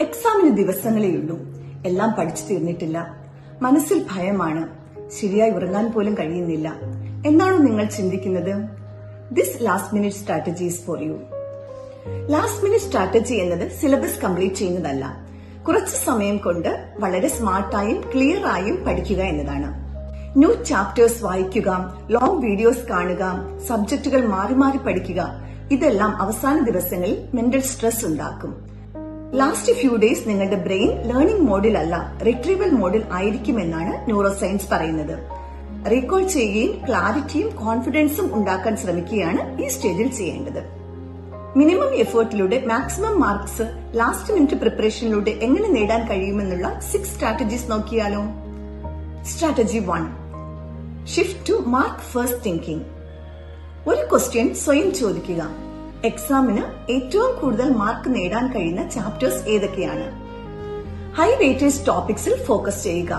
എക്സാമിന് ദിവസങ്ങളേയുള്ളൂ. എല്ലാം പഠിച്ചു തീർന്നിട്ടില്ല. മനസ്സിൽ ഭയമാണ്. ശരിയായി ഉറങ്ങാൻ പോലും കഴിയുന്നില്ല. എന്നാണോ നിങ്ങൾ ചിന്തിക്കുന്നത്? This last minute strategy is for you. Last minute strategy എന്നത് സിലബസ് കംപ്ലീറ്റ് ചെയ്യുന്നതല്ല, കുറച്ച് സമയം കൊണ്ട് വളരെ സ്മാർട്ടായും ക്ലിയർ ആയും പഠിക്കുക എന്നതാണ്. ന്യൂ ചാപ്റ്റേഴ്സ് വായിക്കുക, ലോങ് വീഡിയോസ് കാണുക, സബ്ജക്റ്റുകൾ മാറി മാറി പഠിക്കുക. ഇതെല്ലാം അവസാന ദിവസങ്ങളിൽ മെന്റൽ സ്ട്രെസ് ഉണ്ടാക്കും. ലാസ്റ്റ് ഫ്യൂ ഡേയ്സ് നിങ്ങളുടെ ബ്രെയിൻ ലേണിംഗ് മോഡിൽ അല്ല, റിട്രീവൽ മോഡിൽ ആയിരിക്കുമെന്നാണ് ന്യൂറോ സയൻസ് പറയുന്നത്. റീകോൾ ചെയ്യുകയും ക്ലാരിറ്റിയും കോൺഫിഡൻസും ഉണ്ടാക്കാൻ ശ്രമിക്കുകയാണ് ഈ സ്റ്റേജിൽ ചെയ്യേണ്ടത്. മിനിമം എഫേർട്ടിലൂടെ മാക്സിമം മാർക്സ് ലാസ്റ്റ് മിനിറ്റ് പ്രിപ്പറേഷനിലൂടെ എങ്ങനെ നേടാൻ കഴിയുമെന്നുള്ള 6 സ്ട്രാറ്റജീസ് നോക്കിയാലോ. Strategy 1, shift to mark first thinking. ഒരു ക്വസ്റ്റ്യൻ സ്വയം ചോദിക്കുക. എക്സാമിന് ഏറ്റവും കൂടുതൽ മാർക്ക് നേടാൻ കഴിയുന്ന ചാപ്റ്റേഴ്സ് ഏതൊക്കെയാണ്? ഹൈ വെയിറ്റേജ് ടോപ്പിക്സിൽ ഫോക്കസ് ചെയ്യുക.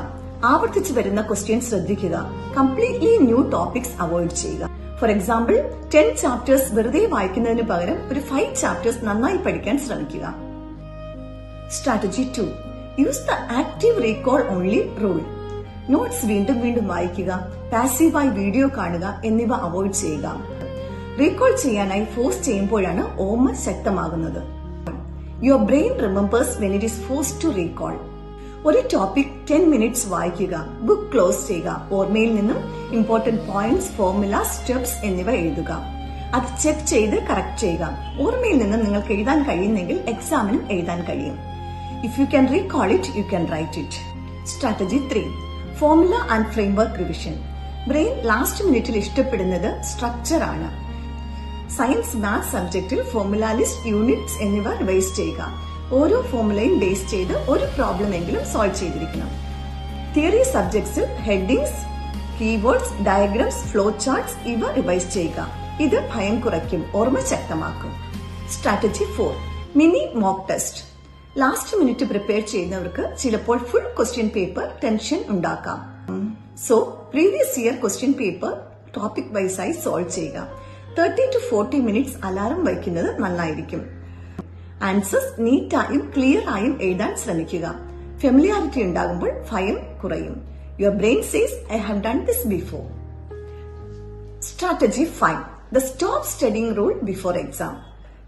ആവർത്തിച്ചു വരുന്ന ക്വസ്റ്റ്യൻ ശ്രദ്ധിക്കുക. കംപ്ലീറ്റ്ലി ന്യൂ ടോപ്പിക്സ് അവോയ്ഡ് ചെയ്യുക. ഫോർ എക്സാമ്പിൾ 10 ചാപ്റ്റേഴ്സ് വെറുതെ വായിക്കുന്നതിന് പകരം ഒരു 5 ചാപ്റ്റേഴ്സ് നന്നായി പഠിക്കാൻ ശ്രമിക്കുക. Strategy 2, use the active recall only rule. Notes വീണ്ടും വീണ്ടും വായിക്കുക, പാസീവായി വീഡിയോ കാണുക എന്നിവ അവോയ്ഡ് ചെയ്യുക. റീകോൾ ചെയ്യാനായി ഫോഴ്സ് ചെയ്യുമ്പോഴാണ് ഓർമ്മ ശക്തമാകുന്നത്. Your brain remembers when it is forced to recall. ഒരു ടോപ്പിക് 10 മിനിറ്റ്സ് വായിക്കുക, ബുക്ക് ക്ലോസ് ചെയ്യുക, ഓർമ്മയിൽ നിന്നും ഇമ്പോർട്ടന്റ് പോയിന്റ്സ്, ഫോർമുല, സ്റ്റെപ്സ് എന്നിവ എഴുതുക. അത് ചെക്ക് ചെയ്ത് കറക്റ്റ് ചെയ്യുക. ഓർമ്മയിൽ നിന്നും നിങ്ങൾക്ക് എഴുതാൻ കഴിയുന്നെങ്കിൽ എക്സാമിനും എഴുതാൻ കഴിയും. If you can recall it, you can write it. Strategy 3, formula and framework revision. Brain last മിനിറ്റിൽ ഇഷ്ടപ്പെടുന്നത് സ്ട്രക്ചർ ആണ്. സയൻസ്, മാത്സ് സബ്ജക്റ്റിൽ ഫോർമുല ലിസ്റ്റ്, യൂണിറ്റ്സ് എന്നിവ റിവൈസ് ചെയ്യുക. ഓരോ ഫോർമുലയും ബേസ് ചെയ്ത് ഒരു പ്രോബ്ലം എങ്കിലും സോൾവ് ചെയ്തിരിക്കണം. തിയറി സബ്ജക്ട്സിൽ headings, keywords, diagrams, flow charts ഇവ റിവൈസ് ചെയ്യുക. ഇത് ഭയം കുറയ്ക്കും, ഓർമ്മ ശക്തമാക്കും. Strategy 4, mini mock test. Last minute prepare ചെയ്യുന്നവർക്ക് ചിലപ്പോൾ ഫുൾ ക്വസ്റ്റ്യൻ പേപ്പർ ടെൻഷൻ ഉണ്ടാക്കാം. So previous year question paper topic വൈസായി സോൾവ് ചെയ്യുക. 30 to 40 മിനിറ്റ്സ് അലാറം വയ്ക്കുന്നത് നന്നായിരിക്കും. ആൻസേഴ്സ് നീറ്റായും ക്ലിയർ ആയും എഴുതാൻ ശ്രമിക്കുക. ഫെമിലിയാരിറ്റി ഉണ്ടാകുമ്പോൾ ഭയം കുറയും. Your brain says I have done this before. Strategy 5, the stop studying rule before exam.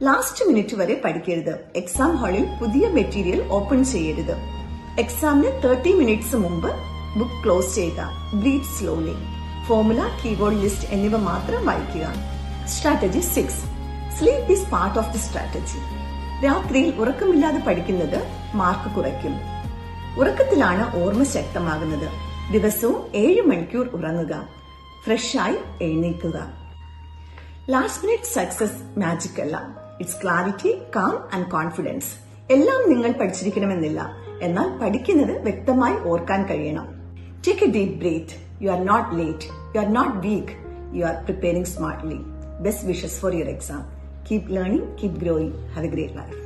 Last minute വരെ പഠിക്കരുത്. എക്സാം ഹാളിൽ പുതിയ മെറ്റീരിയൽ ഓപ്പൺ ചെയ്യരുത്. എക്സാമിന് 30 മിനിറ്റ്സ് മുമ്പ് ബുക്ക് ക്ലോസ് ചെയ്യുക. Breathe slowly. Formula, keyboard list എന്നിവ മാത്രം വായിക്കുക. Strategy 6, sleep is part of the strategy. രാത്രിയിൽ ഉറക്കമില്ലാതെ പഠിക്കുന്നത് മാർക്ക് കുറയ്ക്കും. ഉറക്കത്തിലാണ് ഓർമ്മ ശക്തമാകുന്നത്. ദിവസവും 7 മണിക്കൂർ ഉറങ്ങുക. ഫ്രഷായി എഴുന്നേൽക്കുക. ലാസ്റ്റ് മിനിറ്റ് സക്സസ് മാജിക് അല്ല. It's clarity, calm and confidence. എല്ലാം നിങ്ങൾ പഠിച്ചിരിക്കണമെന്നില്ല, എന്നാൽ പഠിക്കുന്നത് വ്യക്തമായി ഓർക്കാൻ കഴിയണം. Take a deep breath. You are not late. You are not weak. You are preparing smartly. Best wishes for your exam. Keep learning, keep growing. Have a great life.